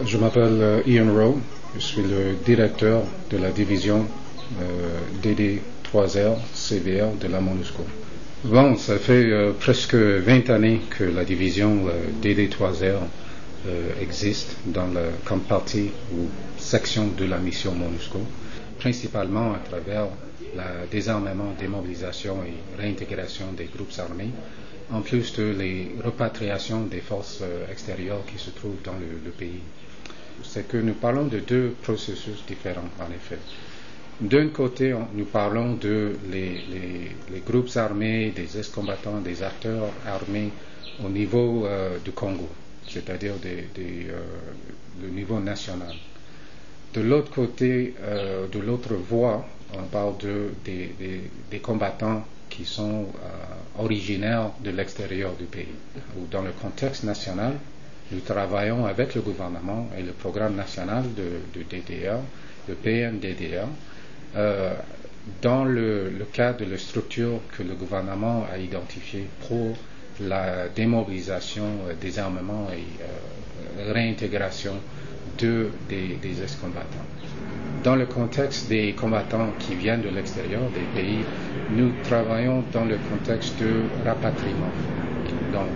Je m'appelle Ian Rowe, je suis le directeur de la division DD3R CVR de la MONUSCO. Bon, ça fait presque 20 années que la division DD3R existe comme partie ou section de la mission MONUSCO, principalement à travers le désarmement, démobilisation et réintégration des groupes armés, en plus de les repatriations des forces extérieures qui se trouvent dans le pays. C'est que nous parlons de deux processus différents, en effet. D'un côté, nous parlons de les groupes armés, des ex-combattants, des acteurs armés au niveau du Congo, c'est-à-dire le niveau national. De l'autre côté, de l'autre voie, on parle des combattants qui sont originaires de l'extérieur du pays. Dans le contexte national, nous travaillons avec le gouvernement et le programme national de DDR, le PNDDR, dans le cadre de la structure que le gouvernement a identifiée pour la démobilisation, désarmement et réintégration des ex-combattants. Dans le contexte des combattants qui viennent de l'extérieur des pays, nous travaillons dans le contexte de rapatriement. Donc,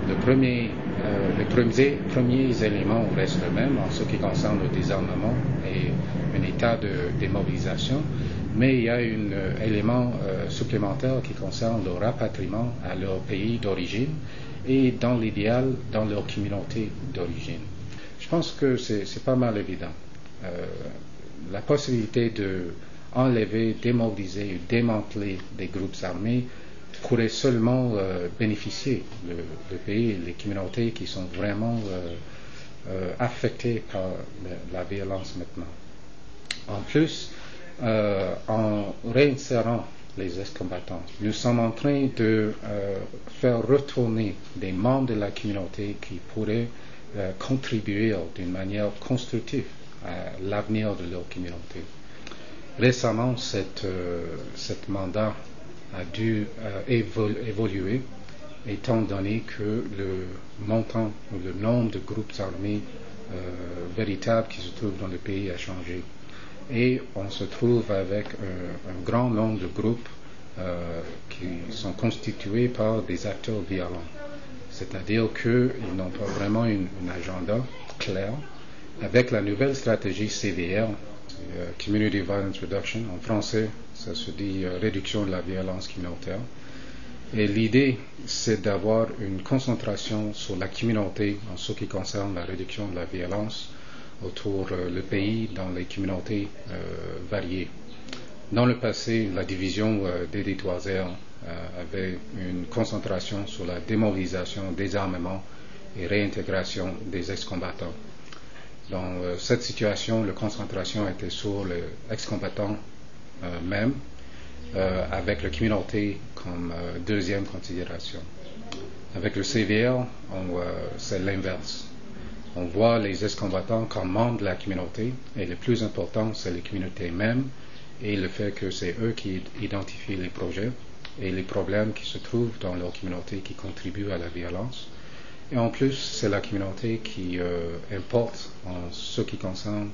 les premiers éléments restent les mêmes en ce qui concerne le désarmement et un état de démobilisation, mais il y a un élément supplémentaire qui concerne le rapatriement à leur pays d'origine et dans l'idéal, dans leur communauté d'origine. Je pense que c'est pas mal évident. La possibilité d'enlever, démobiliser, démanteler des groupes armés pourrait seulement bénéficier le pays et les communautés qui sont vraiment affectées par la violence maintenant. En plus, en réinsérant les ex-combattants, nous sommes en train de faire retourner des membres de la communauté qui pourraient contribuer d'une manière constructive à l'avenir de leur communauté. Récemment, cet mandat a dû évoluer, étant donné que le montant ou le nombre de groupes armés véritables qui se trouvent dans le pays a changé. Et on se trouve avec un grand nombre de groupes qui sont constitués par des acteurs violents. C'est-à-dire qu'ils n'ont pas vraiment un agenda clair. Avec la nouvelle stratégie CVR, Community Violence Reduction, en français, ça se dit réduction de la violence communautaire. Et l'idée, c'est d'avoir une concentration sur la communauté en ce qui concerne la réduction de la violence autour du pays dans les communautés variées. Dans le passé, la division DD3R avait une concentration sur la démobilisation, désarmement et réintégration des ex-combattants. Dans cette situation, la concentration était sur les ex-combattants même, avec la communauté comme deuxième considération. Avec le CVR, c'est l'inverse. On voit les ex-combattants comme membres de la communauté, et le plus important, c'est les communautés mêmes, et le fait que c'est eux qui identifient les projets et les problèmes qui se trouvent dans leur communauté qui contribuent à la violence. Et en plus, c'est la communauté qui importe en ce qui concerne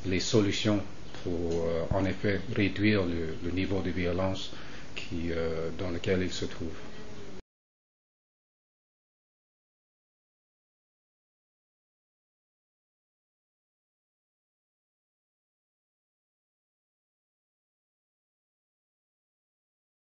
les solutions pour, en effet, réduire le niveau de violence dans lequel ils se trouvent.